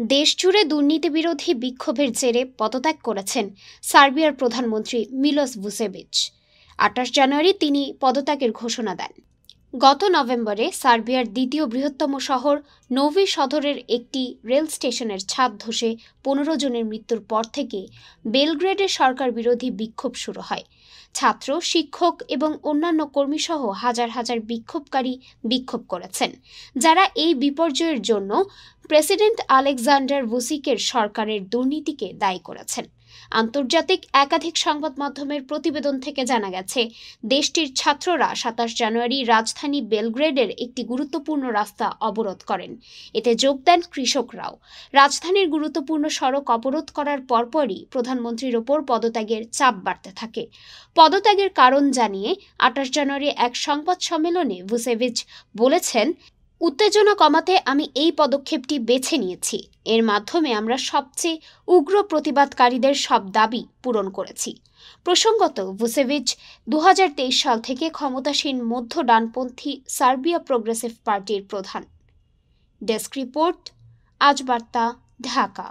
দেশজুড়ে দুর্নীতিবিরোধী বিক্ষোভের জেরে পদত্যাগ করেছেন সার্বিয়ার প্রধানমন্ত্রী মিলোস ভুসেভিচ। ২৮ জানুয়ারি তিনি পদত্যাগের ঘোষণা দেন। গত নভেম্বরে সার্বিয়ার দ্বিতীয় বৃহত্তম শহর নোভি সদরের একটি রেল স্টেশনের ছাদ ধসে ১৫ জনের মৃত্যুর পর থেকে বেলগ্রেডে সরকার বিরোধী বিক্ষোভ শুরু হয়। ছাত্র, শিক্ষক এবং অন্যান্য কর্মীসহ হাজার হাজার বিক্ষোভকারী বিক্ষোভ করেছেন, যারা এই বিপর্যয়ের জন্য প্রেসিডেন্ট আলেকজান্ডার ভুসিকের সরকারের দুর্নীতিকে দায়ী করেছেন। আন্তর্জাতিক একাধিক সংবাদ মাধ্যমের প্রতিবেদন থেকে জানা গেছে, দেশটির ছাত্ররা ২৭ জানুয়ারি রাজধানী বেলগ্রেডের একটি গুরুত্বপূর্ণ রাস্তা অবরোধ করেন। এতে যোগ দেন কৃষকরাও। রাজধানীর গুরুত্বপূর্ণ সড়ক অবরোধ করার পরপরই প্রধানমন্ত্রীর ওপর পদত্যাগের চাপ বাড়তে থাকে। পদত্যাগের কারণ জানিয়ে ২৮ জানুয়ারি এক সংবাদ সম্মেলনে ভুসেভিচ বলেছেন, উত্তেজনা কমাতে আমি এই পদক্ষেপটি বেছে নিয়েছি। এর মাধ্যমে আমরা সবচেয়ে উগ্র প্রতিবাদকারীদের সব দাবি পূরণ করেছি। প্রসঙ্গত, ভুসেভিচ ২০২৩ সাল থেকে ক্ষমতাসীন মধ্য ডানপন্থী সার্বিয়া প্রোগ্রেসিভ পার্টির প্রধান। ডেস্ক রিপোর্ট, আজ বার্তা, ঢাকা।